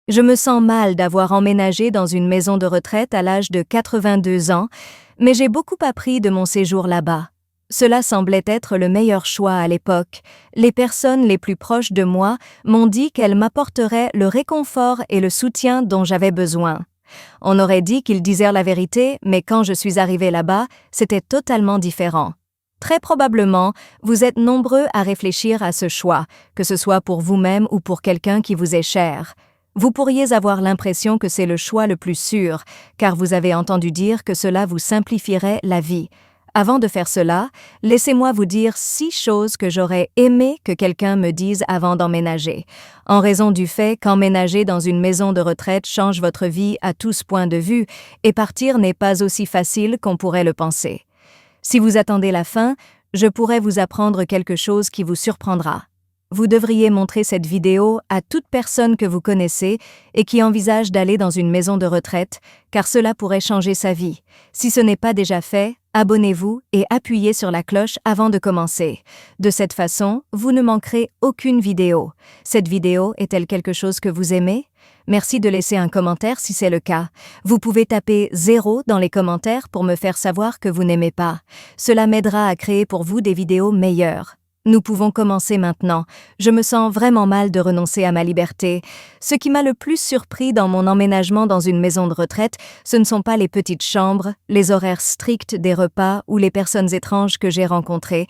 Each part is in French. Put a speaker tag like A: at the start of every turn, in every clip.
A: Je me sens mal d'avoir emménagé dans une maison de retraite à l'âge de 82 ans, mais j'ai beaucoup appris de mon séjour là-bas. Cela semblait être le meilleur choix à l'époque. Les personnes les plus proches de moi m'ont dit qu'elles m'apporteraient le réconfort et le soutien dont j'avais besoin. On aurait dit qu'ils disaient la vérité, mais quand je suis arrivée là-bas, c'était totalement différent. Très probablement, vous êtes nombreux à réfléchir à ce choix, que ce soit pour vous-même ou pour quelqu'un qui vous est cher. Vous pourriez avoir l'impression que c'est le choix le plus sûr, car vous avez entendu dire que cela vous simplifierait la vie. Avant de faire cela, laissez-moi vous dire 6 choses que j'aurais aimé que quelqu'un me dise avant d'emménager, en raison du fait qu'emménager dans une maison de retraite change votre vie à tous points de vue, et partir n'est pas aussi facile qu'on pourrait le penser. Si vous attendez la fin, je pourrais vous apprendre quelque chose qui vous surprendra. Vous devriez montrer cette vidéo à toute personne que vous connaissez et qui envisage d'aller dans une maison de retraite, car cela pourrait changer sa vie. Si ce n'est pas déjà fait, abonnez-vous et appuyez sur la cloche avant de commencer. De cette façon, vous ne manquerez aucune vidéo. Cette vidéo est-elle quelque chose que vous aimez? Merci de laisser un commentaire si c'est le cas. Vous pouvez taper 0 dans les commentaires pour me faire savoir que vous n'aimez pas. Cela m'aidera à créer pour vous des vidéos meilleures. Nous pouvons commencer maintenant. Je me sens vraiment mal de renoncer à ma liberté. Ce qui m'a le plus surpris dans mon emménagement dans une maison de retraite, ce ne sont pas les petites chambres, les horaires stricts des repas ou les personnes étranges que j'ai rencontrées.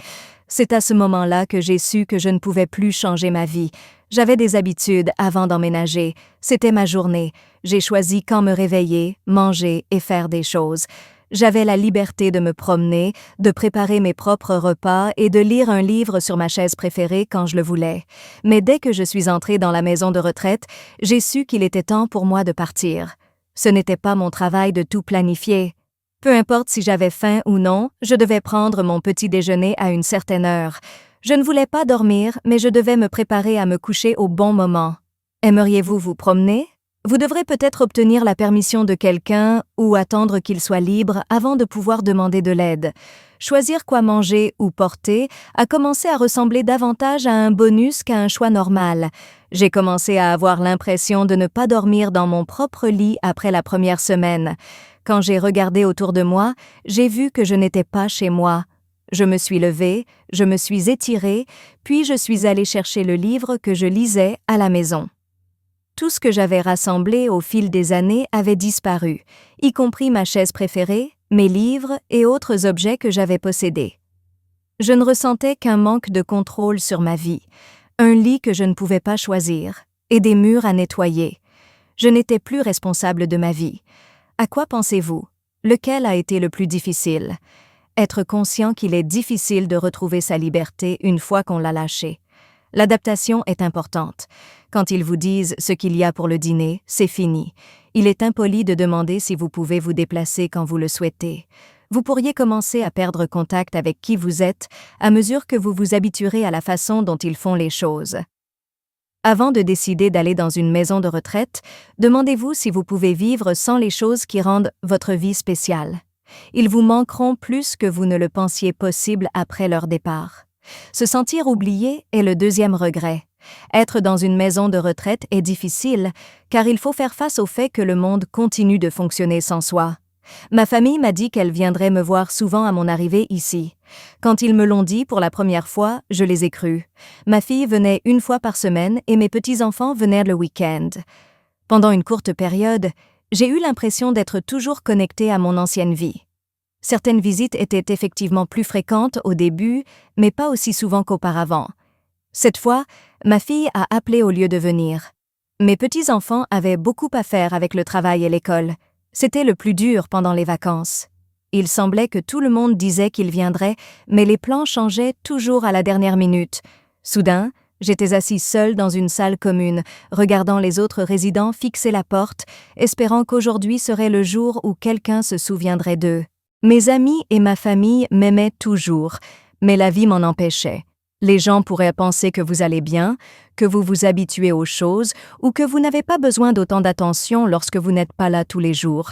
A: C'est à ce moment-là que j'ai su que je ne pouvais plus changer ma vie. J'avais des habitudes avant d'emménager. C'était ma journée. J'ai choisi quand me réveiller, manger et faire des choses. J'avais la liberté de me promener, de préparer mes propres repas et de lire un livre sur ma chaise préférée quand je le voulais. Mais dès que je suis entrée dans la maison de retraite, j'ai su qu'il était temps pour moi de partir. Ce n'était pas mon travail de tout planifier. Peu importe si j'avais faim ou non, je devais prendre mon petit déjeuner à une certaine heure. Je ne voulais pas dormir, mais je devais me préparer à me coucher au bon moment. Aimeriez-vous vous promener? Vous devrez peut-être obtenir la permission de quelqu'un ou attendre qu'il soit libre avant de pouvoir demander de l'aide. Choisir quoi manger ou porter a commencé à ressembler davantage à un bonus qu'à un choix normal. J'ai commencé à avoir l'impression de ne pas dormir dans mon propre lit après la première semaine. Quand j'ai regardé autour de moi, j'ai vu que je n'étais pas chez moi. Je me suis levée, je me suis étirée, puis je suis allée chercher le livre que je lisais à la maison. Tout ce que j'avais rassemblé au fil des années avait disparu, y compris ma chaise préférée, mes livres et autres objets que j'avais possédés. Je ne ressentais qu'un manque de contrôle sur ma vie, un lit que je ne pouvais pas choisir, et des murs à nettoyer. Je n'étais plus responsable de ma vie. À quoi pensez-vous? Lequel a été le plus difficile? Être conscient qu'il est difficile de retrouver sa liberté une fois qu'on l'a lâchée. L'adaptation est importante. Quand ils vous disent ce qu'il y a pour le dîner, c'est fini. Il est impoli de demander si vous pouvez vous déplacer quand vous le souhaitez. Vous pourriez commencer à perdre contact avec qui vous êtes à mesure que vous vous habituerez à la façon dont ils font les choses. Avant de décider d'aller dans une maison de retraite, demandez-vous si vous pouvez vivre sans les choses qui rendent votre vie spéciale. Ils vous manqueront plus que vous ne le pensiez possible après leur départ. Se sentir oublié est le deuxième regret. Être dans une maison de retraite est difficile, car il faut faire face au fait que le monde continue de fonctionner sans soi. Ma famille m'a dit qu'elle viendrait me voir souvent à mon arrivée ici. Quand ils me l'ont dit pour la première fois, je les ai crus. Ma fille venait 1 fois par semaine et mes petits-enfants venaient le week-end. Pendant une courte période, j'ai eu l'impression d'être toujours connectée à mon ancienne vie. Certaines visites étaient effectivement plus fréquentes au début, mais pas aussi souvent qu'auparavant. Cette fois, ma fille a appelé au lieu de venir. Mes petits-enfants avaient beaucoup à faire avec le travail et l'école. C'était le plus dur pendant les vacances. Il semblait que tout le monde disait qu'il viendrait, mais les plans changeaient toujours à la dernière minute. Soudain, j'étais assise seule dans une salle commune, regardant les autres résidents fixer la porte, espérant qu'aujourd'hui serait le jour où quelqu'un se souviendrait d'eux. Mes amis et ma famille m'aimaient toujours, mais la vie m'en empêchait. Les gens pourraient penser que vous allez bien, que vous vous habituez aux choses ou que vous n'avez pas besoin d'autant d'attention lorsque vous n'êtes pas là tous les jours.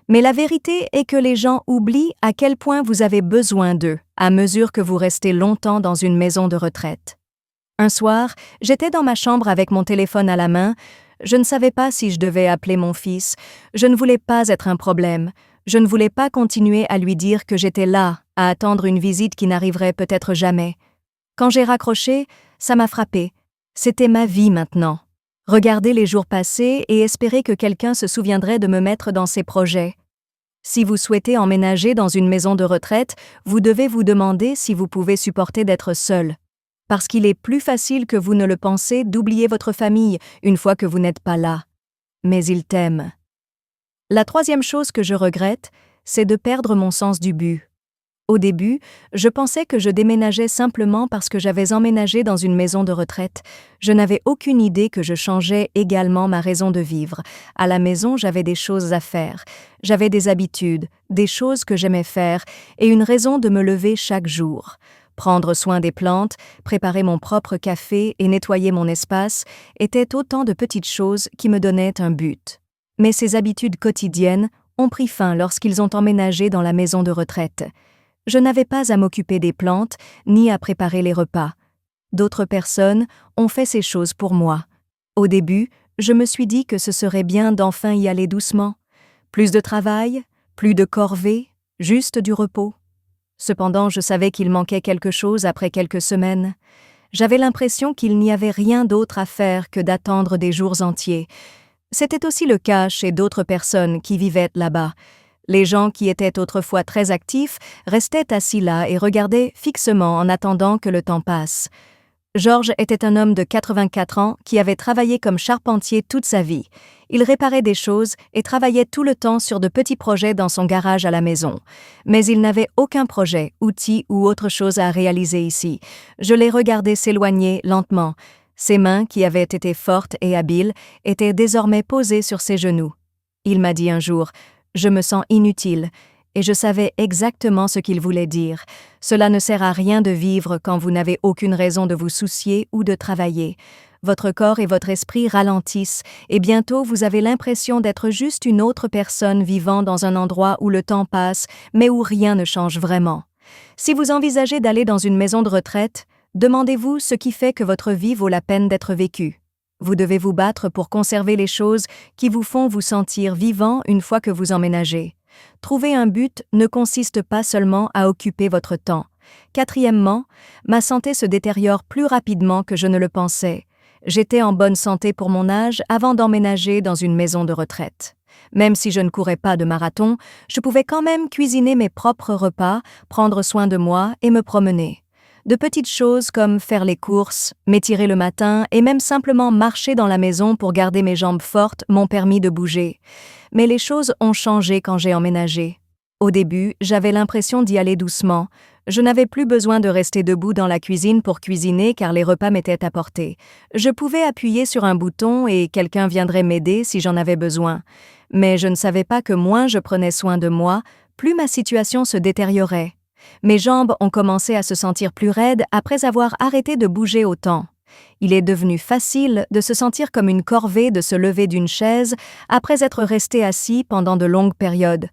A: Mais la vérité est que les gens oublient à quel point vous avez besoin d'eux à mesure que vous restez longtemps dans une maison de retraite. Un soir, j'étais dans ma chambre avec mon téléphone à la main, Je ne savais pas si je devais appeler mon fils. Je ne voulais pas être un problème. Je ne voulais pas continuer à lui dire que j'étais là, à attendre une visite qui n'arriverait peut-être jamais. Quand j'ai raccroché, ça m'a frappé. C'était ma vie maintenant. Regarder les jours passer et espérer que quelqu'un se souviendrait de me mettre dans ses projets. Si vous souhaitez emménager dans une maison de retraite, vous devez vous demander si vous pouvez supporter d'être seul. Parce qu'il est plus facile que vous ne le pensez d'oublier votre famille une fois que vous n'êtes pas là. Mais ils t'aiment. La troisième chose que je regrette, c'est de perdre mon sens du but. Au début, je pensais que je déménageais simplement parce que j'avais emménagé dans une maison de retraite. Je n'avais aucune idée que je changeais également ma raison de vivre. À la maison, j'avais des choses à faire. J'avais des habitudes, des choses que j'aimais faire et une raison de me lever chaque jour. Prendre soin des plantes, préparer mon propre café et nettoyer mon espace étaient autant de petites choses qui me donnaient un but. Mais ces habitudes quotidiennes ont pris fin lorsqu'ils ont emménagé dans la maison de retraite. Je n'avais pas à m'occuper des plantes, ni à préparer les repas. D'autres personnes ont fait ces choses pour moi. Au début, je me suis dit que ce serait bien d'enfin y aller doucement. Plus de travail, plus de corvées, juste du repos. Cependant, je savais qu'il manquait quelque chose après quelques semaines. J'avais l'impression qu'il n'y avait rien d'autre à faire que d'attendre des jours entiers. C'était aussi le cas chez d'autres personnes qui vivaient là-bas. Les gens qui étaient autrefois très actifs restaient assis là et regardaient fixement en attendant que le temps passe. Georges était un homme de 84 ans qui avait travaillé comme charpentier toute sa vie. Il réparait des choses et travaillait tout le temps sur de petits projets dans son garage à la maison. Mais il n'avait aucun projet, outil ou autre chose à réaliser ici. Je l'ai regardé s'éloigner lentement. Ses mains, qui avaient été fortes et habiles, étaient désormais posées sur ses genoux. Il m'a dit un jour: « Je me sens inutile », et je savais exactement ce qu'il voulait dire. Cela ne sert à rien de vivre quand vous n'avez aucune raison de vous soucier ou de travailler. Votre corps et votre esprit ralentissent, et bientôt vous avez l'impression d'être juste une autre personne vivant dans un endroit où le temps passe, mais où rien ne change vraiment. Si vous envisagez d'aller dans une maison de retraite, demandez-vous ce qui fait que votre vie vaut la peine d'être vécue. Vous devez vous battre pour conserver les choses qui vous font vous sentir vivant une fois que vous emménagez. Trouver un but ne consiste pas seulement à occuper votre temps. Quatrièmement, ma santé se détériore plus rapidement que je ne le pensais. J'étais en bonne santé pour mon âge avant d'emménager dans une maison de retraite. Même si je ne courais pas de marathon, je pouvais quand même cuisiner mes propres repas, prendre soin de moi et me promener. De petites choses comme faire les courses, m'étirer le matin et même simplement marcher dans la maison pour garder mes jambes fortes m'ont permis de bouger. Mais les choses ont changé quand j'ai emménagé. Au début, j'avais l'impression d'y aller doucement. Je n'avais plus besoin de rester debout dans la cuisine pour cuisiner car les repas m'étaient apportés. Je pouvais appuyer sur un bouton et quelqu'un viendrait m'aider si j'en avais besoin. Mais je ne savais pas que moins je prenais soin de moi, plus ma situation se détériorait. Mes jambes ont commencé à se sentir plus raides après avoir arrêté de bouger autant. Il est devenu facile de se sentir comme une corvée de se lever d'une chaise après être resté assis pendant de longues périodes.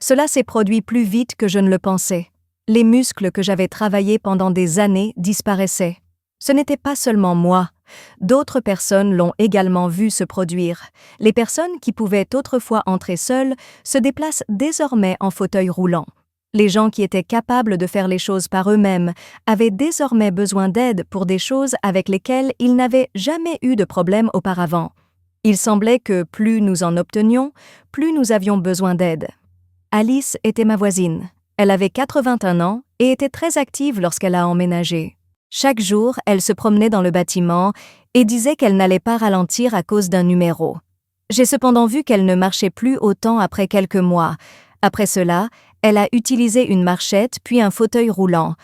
A: Cela s'est produit plus vite que je ne le pensais. Les muscles que j'avais travaillés pendant des années disparaissaient. Ce n'était pas seulement moi. D'autres personnes l'ont également vu se produire. Les personnes qui pouvaient autrefois entrer seules se déplacent désormais en fauteuil roulant. Les gens qui étaient capables de faire les choses par eux-mêmes avaient désormais besoin d'aide pour des choses avec lesquelles ils n'avaient jamais eu de problème auparavant. Il semblait que plus nous en obtenions, plus nous avions besoin d'aide. Alice était ma voisine. Elle avait 81 ans et était très active lorsqu'elle a emménagé. Chaque jour, elle se promenait dans le bâtiment et disait qu'elle n'allait pas ralentir à cause d'un numéro. J'ai cependant vu qu'elle ne marchait plus autant après quelques mois. Après cela, elle a utilisé une marchette puis un fauteuil roulant.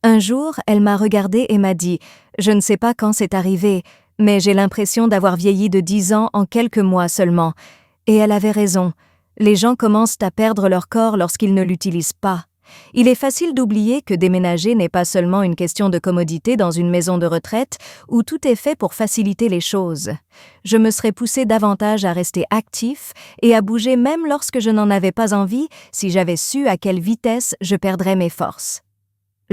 A: Un jour, elle m'a regardée et m'a dit « Je ne sais pas quand c'est arrivé, mais j'ai l'impression d'avoir vieilli de 10 ans en quelques mois seulement. » Et elle avait raison. Les gens commencent à perdre leur corps lorsqu'ils ne l'utilisent pas. Il est facile d'oublier que déménager n'est pas seulement une question de commodité dans une maison de retraite où tout est fait pour faciliter les choses. Je me serais poussé davantage à rester actif et à bouger même lorsque je n'en avais pas envie si j'avais su à quelle vitesse je perdrais mes forces.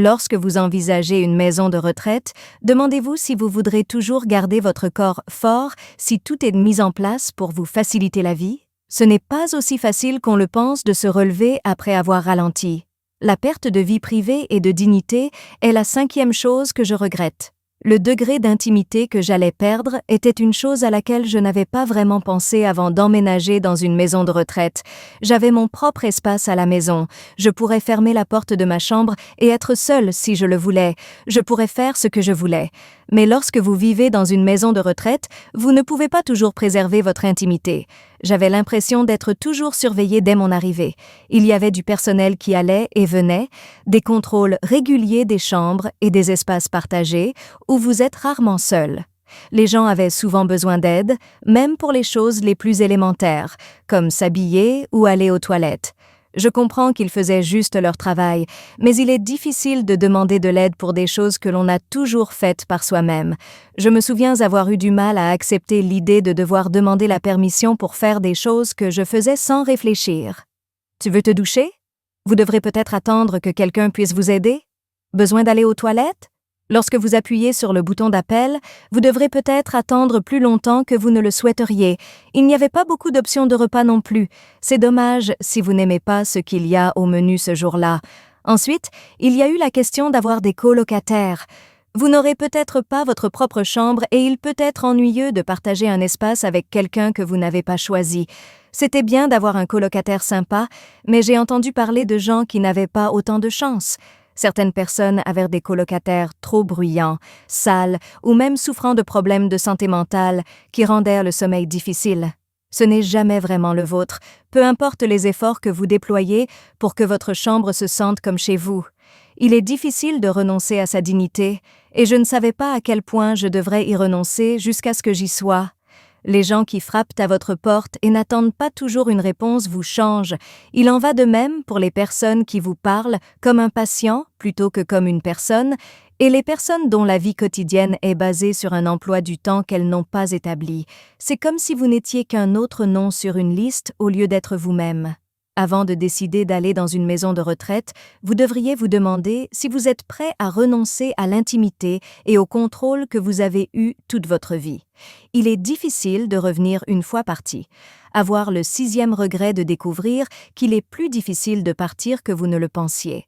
A: Lorsque vous envisagez une maison de retraite, demandez-vous si vous voudrez toujours garder votre corps fort si tout est mis en place pour vous faciliter la vie. Ce n'est pas aussi facile qu'on le pense de se relever après avoir ralenti. La perte de vie privée et de dignité est la 5e chose que je regrette. Le degré d'intimité que j'allais perdre était une chose à laquelle je n'avais pas vraiment pensé avant d'emménager dans une maison de retraite. J'avais mon propre espace à la maison. Je pourrais fermer la porte de ma chambre et être seule si je le voulais. Je pourrais faire ce que je voulais. Mais lorsque vous vivez dans une maison de retraite, vous ne pouvez pas toujours préserver votre intimité. J'avais l'impression d'être toujours surveillée dès mon arrivée. Il y avait du personnel qui allait et venait, des contrôles réguliers des chambres et des espaces partagés où vous êtes rarement seul. Les gens avaient souvent besoin d'aide, même pour les choses les plus élémentaires, comme s'habiller ou aller aux toilettes. Je comprends qu'ils faisaient juste leur travail, mais il est difficile de demander de l'aide pour des choses que l'on a toujours faites par soi-même. Je me souviens avoir eu du mal à accepter l'idée de devoir demander la permission pour faire des choses que je faisais sans réfléchir. Tu veux te doucher? Vous devrez peut-être attendre que quelqu'un puisse vous aider? Besoin d'aller aux toilettes? Lorsque vous appuyez sur le bouton d'appel, vous devrez peut-être attendre plus longtemps que vous ne le souhaiteriez. Il n'y avait pas beaucoup d'options de repas non plus. C'est dommage si vous n'aimez pas ce qu'il y a au menu ce jour-là. Ensuite, il y a eu la question d'avoir des colocataires. Vous n'aurez peut-être pas votre propre chambre et il peut être ennuyeux de partager un espace avec quelqu'un que vous n'avez pas choisi. C'était bien d'avoir un colocataire sympa, mais j'ai entendu parler de gens qui n'avaient pas autant de chance. Certaines personnes avaient des colocataires trop bruyants, sales ou même souffrant de problèmes de santé mentale qui rendaient le sommeil difficile. Ce n'est jamais vraiment le vôtre, peu importe les efforts que vous déployez pour que votre chambre se sente comme chez vous. Il est difficile de renoncer à sa dignité, et je ne savais pas à quel point je devrais y renoncer jusqu'à ce que j'y sois. Les gens qui frappent à votre porte et n'attendent pas toujours une réponse vous changent. Il en va de même pour les personnes qui vous parlent comme un patient plutôt que comme une personne, et les personnes dont la vie quotidienne est basée sur un emploi du temps qu'elles n'ont pas établi. C'est comme si vous n'étiez qu'un autre nom sur une liste au lieu d'être vous-même. Avant de décider d'aller dans une maison de retraite, vous devriez vous demander si vous êtes prêt à renoncer à l'intimité et au contrôle que vous avez eu toute votre vie. Il est difficile de revenir une fois parti. Avoir le 6e regret de découvrir qu'il est plus difficile de partir que vous ne le pensiez.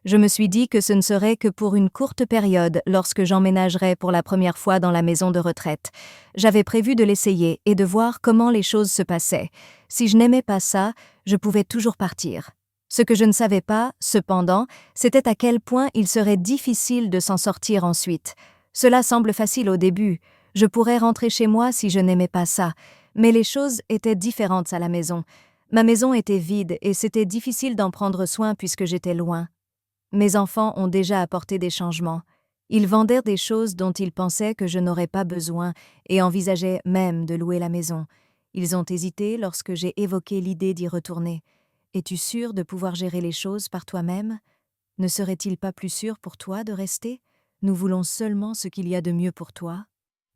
A: Je me suis dit que ce ne serait que pour une courte période lorsque j'emménagerais pour la première fois dans la maison de retraite. J'avais prévu de l'essayer et de voir comment les choses se passaient. Si je n'aimais pas ça, je pouvais toujours partir. Ce que je ne savais pas, cependant, c'était à quel point il serait difficile de s'en sortir ensuite. Cela semble facile au début. Je pourrais rentrer chez moi si je n'aimais pas ça. Mais les choses étaient différentes à la maison. Ma maison était vide et c'était difficile d'en prendre soin puisque j'étais loin. Mes enfants ont déjà apporté des changements. Ils vendaient des choses dont ils pensaient que je n'aurais pas besoin et envisageaient même de louer la maison. Ils ont hésité lorsque j'ai évoqué l'idée d'y retourner. Es-tu sûr de pouvoir gérer les choses par toi-même? Ne serait-il pas plus sûr pour toi de rester? Nous voulons seulement ce qu'il y a de mieux pour toi.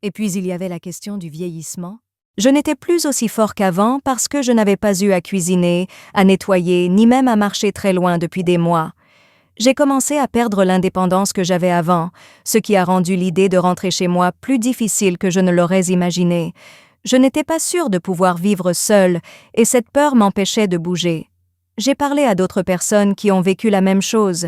A: Et puis il y avait la question du vieillissement. Je n'étais plus aussi fort qu'avant parce que je n'avais pas eu à cuisiner, à nettoyer, ni même à marcher très loin depuis des mois. J'ai commencé à perdre l'indépendance que j'avais avant, ce qui a rendu l'idée de rentrer chez moi plus difficile que je ne l'aurais imaginé. Je n'étais pas sûre de pouvoir vivre seule, et cette peur m'empêchait de bouger. J'ai parlé à d'autres personnes qui ont vécu la même chose.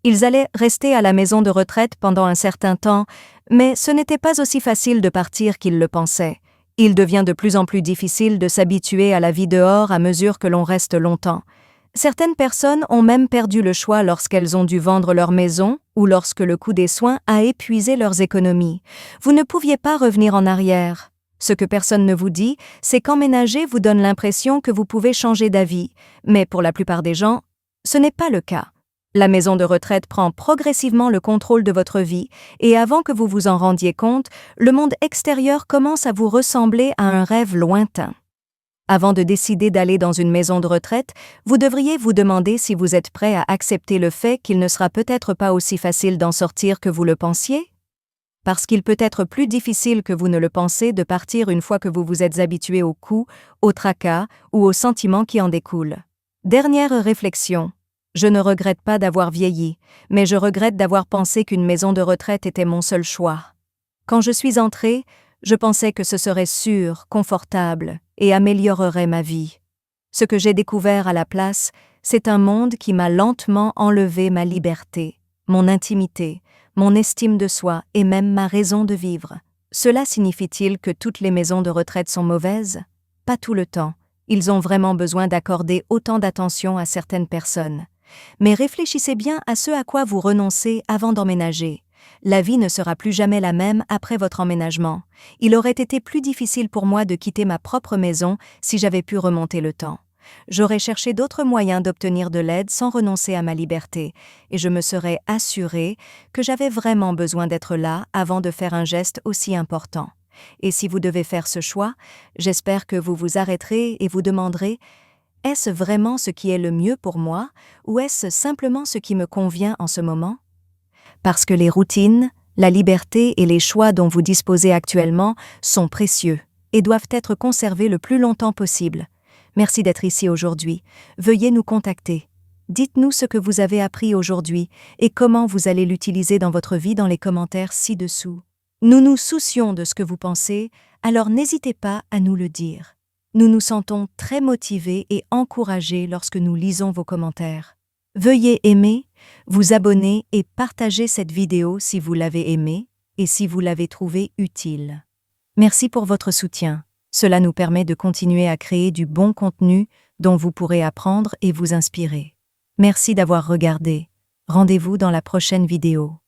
A: Ils allaient rester à la maison de retraite pendant un certain temps, mais ce n'était pas aussi facile de partir qu'ils le pensaient. Il devient de plus en plus difficile de s'habituer à la vie dehors à mesure que l'on reste longtemps. Certaines personnes ont même perdu le choix lorsqu'elles ont dû vendre leur maison ou lorsque le coût des soins a épuisé leurs économies. Vous ne pouviez pas revenir en arrière. Ce que personne ne vous dit, c'est qu'emménager vous donne l'impression que vous pouvez changer d'avis, mais pour la plupart des gens, ce n'est pas le cas. La maison de retraite prend progressivement le contrôle de votre vie et avant que vous vous en rendiez compte, le monde extérieur commence à vous ressembler à un rêve lointain. Avant de décider d'aller dans une maison de retraite, vous devriez vous demander si vous êtes prêt à accepter le fait qu'il ne sera peut-être pas aussi facile d'en sortir que vous le pensiez. Parce qu'il peut être plus difficile que vous ne le pensez de partir une fois que vous vous êtes habitué aux coups, au tracas ou aux sentiments qui en découlent. Dernière réflexion. Je ne regrette pas d'avoir vieilli, mais je regrette d'avoir pensé qu'une maison de retraite était mon seul choix. Quand je suis entrée, je pensais que ce serait sûr, confortable et améliorerait ma vie. Ce que j'ai découvert à la place, c'est un monde qui m'a lentement enlevé ma liberté, mon intimité, mon estime de soi et même ma raison de vivre. Cela signifie-t-il que toutes les maisons de retraite sont mauvaises? Pas tout le temps. Ils ont vraiment besoin d'accorder autant d'attention à certaines personnes. Mais réfléchissez bien à ce à quoi vous renoncez avant d'emménager. La vie ne sera plus jamais la même après votre emménagement. Il aurait été plus difficile pour moi de quitter ma propre maison si j'avais pu remonter le temps. J'aurais cherché d'autres moyens d'obtenir de l'aide sans renoncer à ma liberté, et je me serais assurée que j'avais vraiment besoin d'être là avant de faire un geste aussi important. Et si vous devez faire ce choix, j'espère que vous vous arrêterez et vous demanderez: est-ce vraiment ce qui est le mieux pour moi, ou est-ce simplement ce qui me convient en ce moment? Parce que les routines, la liberté et les choix dont vous disposez actuellement sont précieux et doivent être conservés le plus longtemps possible. Merci d'être ici aujourd'hui. Veuillez nous contacter. Dites-nous ce que vous avez appris aujourd'hui et comment vous allez l'utiliser dans votre vie dans les commentaires ci-dessous. Nous nous soucions de ce que vous pensez, alors n'hésitez pas à nous le dire. Nous nous sentons très motivés et encouragés lorsque nous lisons vos commentaires. Veuillez aimer, vous abonner et partager cette vidéo si vous l'avez aimée et si vous l'avez trouvée utile. Merci pour votre soutien. Cela nous permet de continuer à créer du bon contenu dont vous pourrez apprendre et vous inspirer. Merci d'avoir regardé. Rendez-vous dans la prochaine vidéo.